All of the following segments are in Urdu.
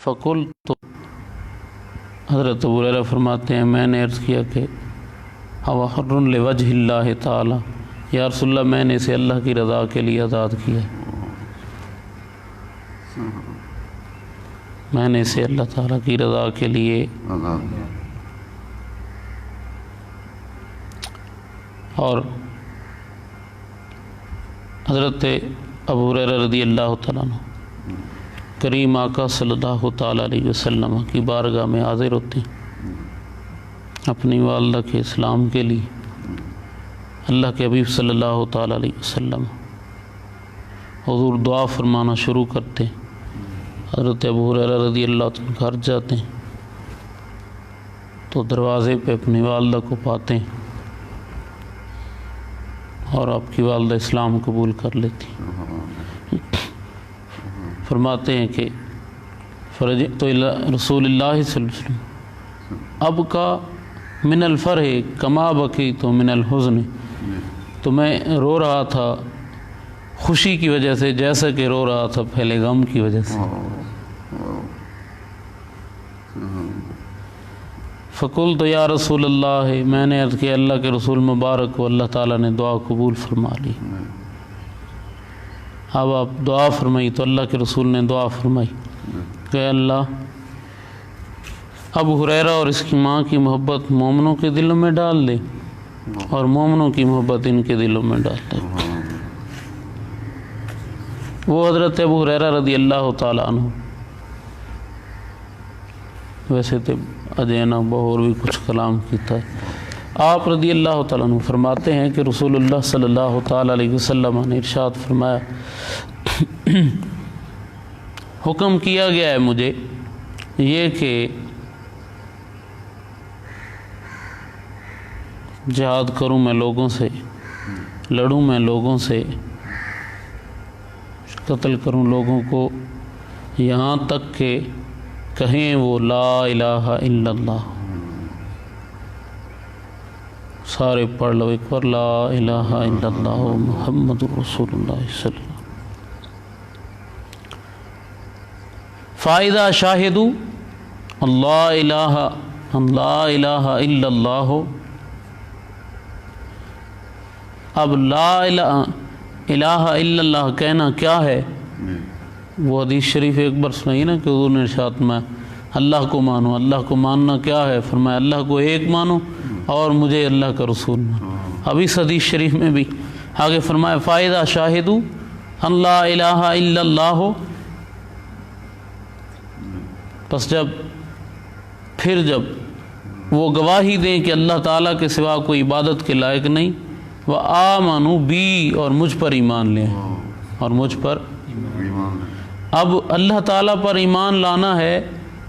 فقل تو حضرت ابو ہریرہ فرماتے ہیں میں نے عرض کیا کہ حر لوجہ اللہ تعالی، یا رسول اللہ میں نے اسے اللہ کی رضا کے لیے آزاد کیا ہے، میں نے اسے اللہ تعالیٰ کی رضا کے لیے اور حضرت ابو ہریرہ رضی اللہ تعالیٰ عنہ کریم آقا صلی اللہ تعالیٰ علیہ وسلم کی بارگاہ میں حاضر ہوتے ہیں اپنی والدہ کے اسلام کے لیے۔ اللہ کے حبیب صلی اللہ تعالیٰ علیہ وسلم حضور دعا فرمانا شروع کرتے ہیں۔ حضرت ابو ہریرہ رضی اللہ تعالیٰ گھر جاتے ہیں تو دروازے پہ اپنی والدہ کو پاتے ہیں اور آپ کی والدہ اسلام قبول کر لیتی ہیں۔ فرماتے ہیں کہ فرجعت الی رسول اللہ صلی اللہ علیہ وسلم اب کا من الفرح کما بکیت من الحزن، تو میں رو رہا تھا خوشی کی وجہ سے جیسا کہ رو رہا تھا پہلے غم کی وجہ سے۔ فقلت یا رسول اللہ، میں نے عرض کیا اللہ کے رسول مبارک کو اللہ تعالیٰ نے دعا قبول فرما لی۔ اب آپ دعا فرمائی تو اللہ کے رسول نے دعا فرمائی کہ اللہ ابو ہریرہ اور اس کی ماں کی محبت مومنوں کے دلوں میں ڈال دے اور مومنوں کی محبت ان کے دلوں میں ڈال دے۔ وہ حضرت ابو ہریرہ رضی اللہ تعالیٰ عنہ ویسے تو اجینا بہور بھی کچھ کلام کیتا ہے۔ آپ رضی اللہ تعالیٰ عنہ فرماتے ہیں کہ رسول اللہ صلی اللہ تعالیٰ علیہ وسلم نے ارشاد فرمایا حکم کیا گیا ہے مجھے یہ کہ جہاد کروں میں لوگوں سے، لڑوں میں لوگوں سے، قتل کروں لوگوں کو یہاں تک کہ کہیں وہ لا الہ الا اللہ، سارے پڑھ لو ایک بار لا الہ الا اللہ محمد رسول اللہ صلی اللہ علیہ وسلم۔ فائدہ شاہدو اللہ الہ الا اللہ، اب لا الہ الا اللہ کہنا کیا ہے؟ وہ حدیث شریف ایک بار سنائی نا کہ حضور نے ارشاد میں اللہ کو مانو، اللہ کو ماننا کیا ہے؟ فرمایا اللہ کو ایک مانو اور مجھے اللہ کا رسول مانو۔ اب اس حدیث شریف میں بھی آگے فرمایا فائدہ شاہدو اللہ الہ الا اللہ، پس جب وہ گواہی دیں کہ اللہ تعالیٰ کے سوا کوئی عبادت کے لائق نہیں، وآمنوا بی اور مجھ پر ایمان لیں، اور مجھ پر اب اللہ تعالیٰ پر ایمان لانا ہے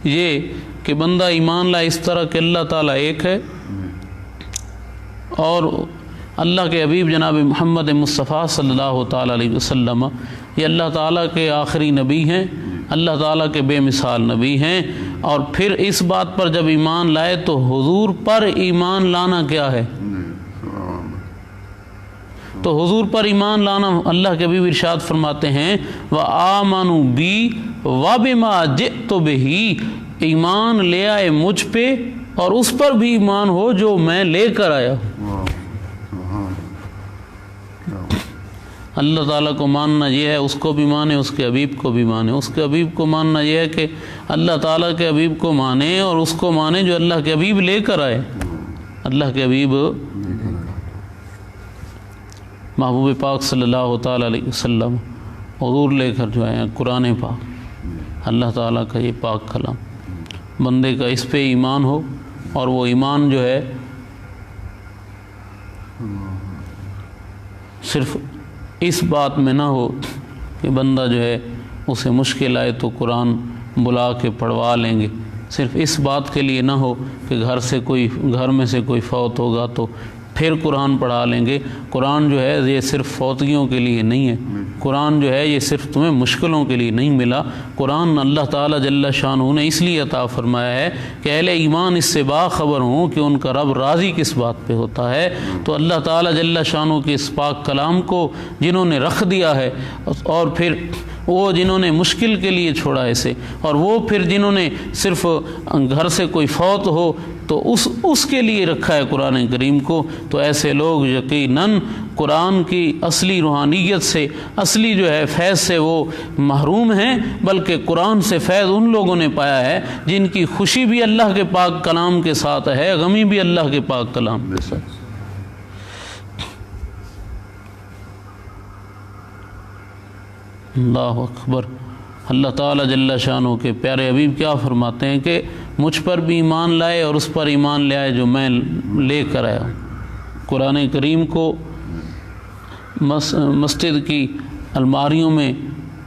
یہ کہ بندہ ایمان لائے اس طرح کہ اللہ تعالیٰ ایک ہے اور اللہ کے حبیب جناب محمد مصطفیٰ صلی اللہ تعالیٰ علیہ وسلم یہ اللہ تعالیٰ کے آخری نبی ہیں، اللہ تعالیٰ کے بے مثال نبی ہیں۔ اور پھر اس بات پر جب ایمان لائے تو حضور پر ایمان لانا کیا ہے؟ تو حضور پر ایمان لانا اللہ کے حبیب ارشاد فرماتے ہیں وآمنوا بی وبما جئت بہ، ایمان لے آئے مجھ پہ اور اس پر بھی ایمان ہو جو میں لے کر آیا ہوں۔ اللہ تعالیٰ کو ماننا یہ ہے اس کو بھی مانے، اس کے حبیب کو بھی مانے۔ اس کے حبیب کو ماننا یہ ہے کہ اللہ تعالیٰ کے حبیب کو مانے اور اس کو مانے جو اللہ کے حبیب لے کر آئے۔ اللہ کے حبیب محبوب پاک صلی اللہ تعالیٰ علیہ وسلم حضور لے کر جو آئے قرآن پاک، اللہ تعالیٰ کا یہ پاک کلام، بندے کا اس پہ ایمان ہو اور وہ ایمان جو ہے صرف اس بات میں نہ ہو کہ بندہ جو ہے اسے مشکل آئے تو قرآن بلا کے پڑھوا لیں گے، صرف اس بات کے لیے نہ ہو کہ گھر میں سے کوئی فوت ہوگا تو پھر قرآن پڑھا لیں گے۔ قرآن جو ہے یہ صرف فوتگیوں کے لیے نہیں ہے، قرآن جو ہے یہ صرف تمہیں مشکلوں کے لیے نہیں ملا، قرآن اللہ تعالیٰ جل شانہ نے اس لیے عطا فرمایا ہے کہ اہل ایمان اس سے باخبر ہوں کہ ان کا رب راضی کس بات پہ ہوتا ہے۔ تو اللہ تعالیٰ جل شانہ کے اس پاک کلام کو جنہوں نے رکھ دیا ہے اور پھر وہ جنہوں نے مشکل کے لیے چھوڑا اسے، اور وہ پھر جنہوں نے صرف گھر سے کوئی فوت ہو تو اس کے لیے رکھا ہے قرآن کریم کو، تو ایسے لوگ یقیناً قرآن کی اصلی روحانیت سے، اصلی جو ہے فیض سے وہ محروم ہیں، بلکہ قرآن سے فیض ان لوگوں نے پایا ہے جن کی خوشی بھی اللہ کے پاک کلام کے ساتھ ہے، غمی بھی اللہ کے پاک کلام کے ساتھ۔ اللہ اکبر۔ اللہ تعالیٰ جل شانہ کے پیارے حبیب کیا فرماتے ہیں کہ مجھ پر بھی ایمان لائے اور اس پر ایمان لے آئے جو میں لے کر آیا ہوں۔ قرآن کریم کو مسجد کی الماریوں میں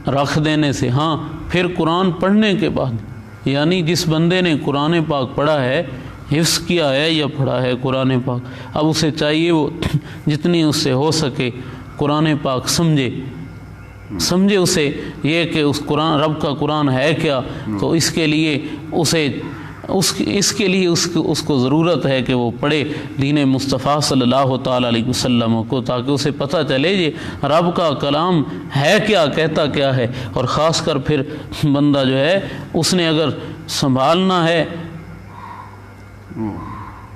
رکھ دینے سے، ہاں پھر قرآن پڑھنے کے بعد، یعنی جس بندے نے قرآن پاک پڑھا ہے، حفظ کیا ہے یا پڑھا ہے قرآن پاک، اب اسے چاہیے وہ جتنی اس سے ہو سکے قرآن پاک سمجھے اسے، یہ کہ اس قرآن رب کا قرآن ہے کیا، تو اس کے لیے اس کو ضرورت ہے کہ وہ پڑھے دین مصطفیٰ صلی اللہ تعالیٰ علیہ وسلم کو، تاکہ اسے پتہ چلے یہ رب کا کلام ہے کیا، کہتا کیا ہے۔ اور خاص کر پھر بندہ جو ہے اس نے اگر سنبھالنا ہے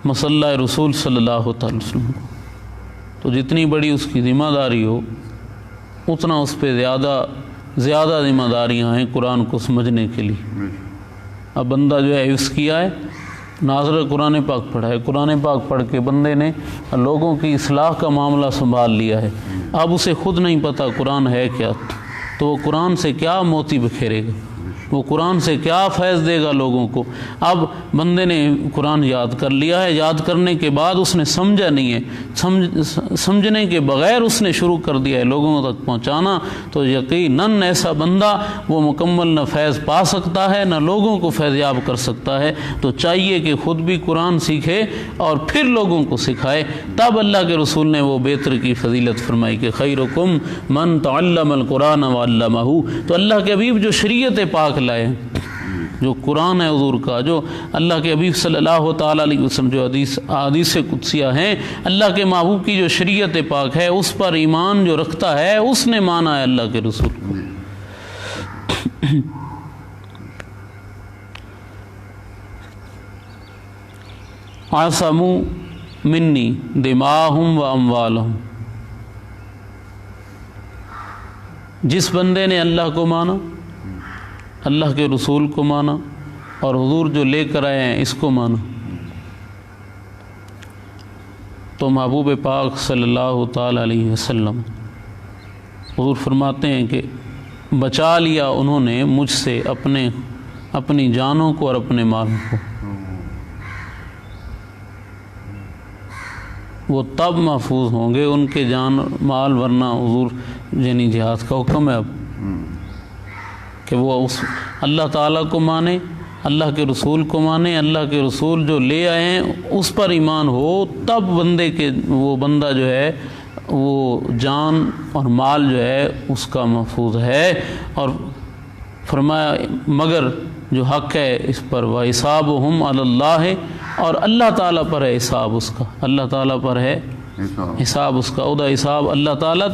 مصلی رسول صلی اللہ تعالی وسلم کو، تو جتنی بڑی اس کی ذمہ داری ہو اتنا اس پہ زیادہ ذمہ داریاں ہیں قرآن کو سمجھنے کے لیے۔ اب بندہ جو ہے حفظ کیا ہے، ناظر قرآن پاک پڑھا ہے، قرآن پاک پڑھ کے بندے نے لوگوں کی اصلاح کا معاملہ سنبھال لیا ہے، اب اسے خود نہیں پتہ قرآن ہے کیا، تو وہ قرآن سے کیا موتی بکھیرے گا، وہ قرآن سے کیا فیض دے گا لوگوں کو۔ اب بندے نے قرآن یاد کر لیا ہے، یاد کرنے کے بعد اس نے سمجھا نہیں ہے، سمجھنے کے بغیر اس نے شروع کر دیا ہے لوگوں تک پہنچانا، تو یقیناً ایسا بندہ وہ مکمل نہ فیض پا سکتا ہے نہ لوگوں کو فیض یاب کر سکتا ہے۔ تو چاہیے کہ خود بھی قرآن سیکھے اور پھر لوگوں کو سکھائے۔ تب اللہ کے رسول نے وہ بہتر کی فضیلت فرمائی کہ خیرکم من تعلم القرآن وعلمہ۔ تو اللہ کے حبیب جو شریعت پاک لائے، جو قرآن ہے حضور کا، جو اللہ کے حبیب صلی اللہ تعالیٰ علیہ وسلم جو حدیث قدسیہ ہیں، اللہ کے محبوب کی جو شریعت پاک ہے، اس پر ایمان جو رکھتا ہے اس نے مانا ہے اللہ کے رسول کو۔ عصموا منی دماءہم و اموالہم۔ جس بندے نے اللہ کو مانا، اللہ کے رسول کو مانا، اور حضور جو لے کر آئے ہیں اس کو مانا، تو محبوب پاک صلی اللہ تعالی علیہ وسلم حضور فرماتے ہیں کہ بچا لیا انہوں نے مجھ سے اپنی جانوں کو اور اپنے مالوں کو۔ وہ تب محفوظ ہوں گے ان کے جان مال، ورنہ حضور یعنی جہاد کا حکم ہے اب کہ وہ اس اللہ تعالیٰ کو مانے، اللہ کے رسول کو مانے، اللہ کے رسول جو لے آئے ہیں اس پر ایمان ہو، تب وہ بندہ جو ہے وہ جان اور مال جو ہے اس کا محفوظ ہے۔ اور فرمایا مگر جو حق ہے اس پر وَحِسَابُهُمْ عَلَى اللَّهِ، اور اللہ تعالیٰ پر ہے حساب اس کا، اللہ تعالیٰ پر ہے حساب اس کا، ادا حساب اللہ تعالیٰ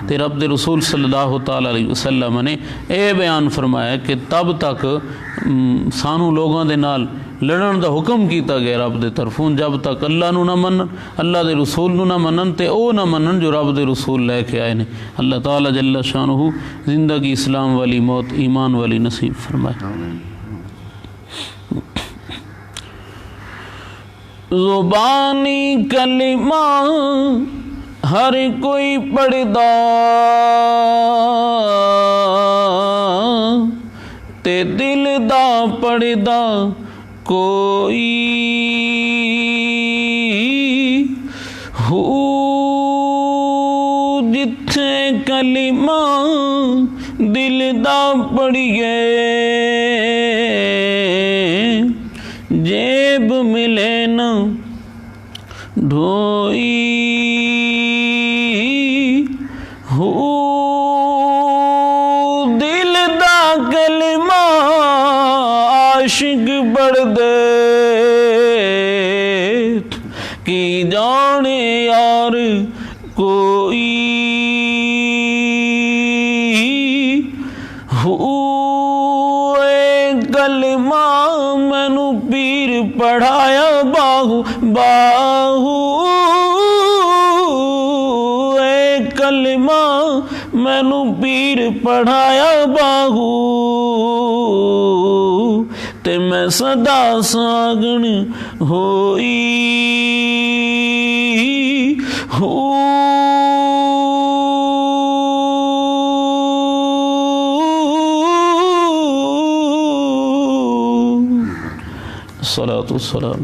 تے رب دے رسول صلی اللہ تعالیٰ علیہ وسلم نے اے بیان فرمایا کہ تب تک سانو لوگوں دے نال لڑن دا حکم کیتا گیا رب دے طرفوں، جب تک اللہ نو نہ منن، اللہ دے رسول نو نہ منن تے او نہ منن جو رب دے رسول لے کے آئے نے۔ اللہ تعالیٰ جل شانہ زندگی اسلام والی، موت ایمان والی نصیب فرمائے۔ زبانی کلمہ ہر کوئی پڑھدا تے دل دا پڑھدا کوئی ہو، جتھے کلمہ دل دا پڑھیے جیب ملے نہ ڈھوئی ہو، دل دا کلمہ عاشق بڑھ دے کی جانے یار کوئی مینو پیر پڑھایا باہو باہو اے کلمہ مینو پیر پڑھایا باہو تے میں صدا ساگن ہوئی الصلاۃ والسلام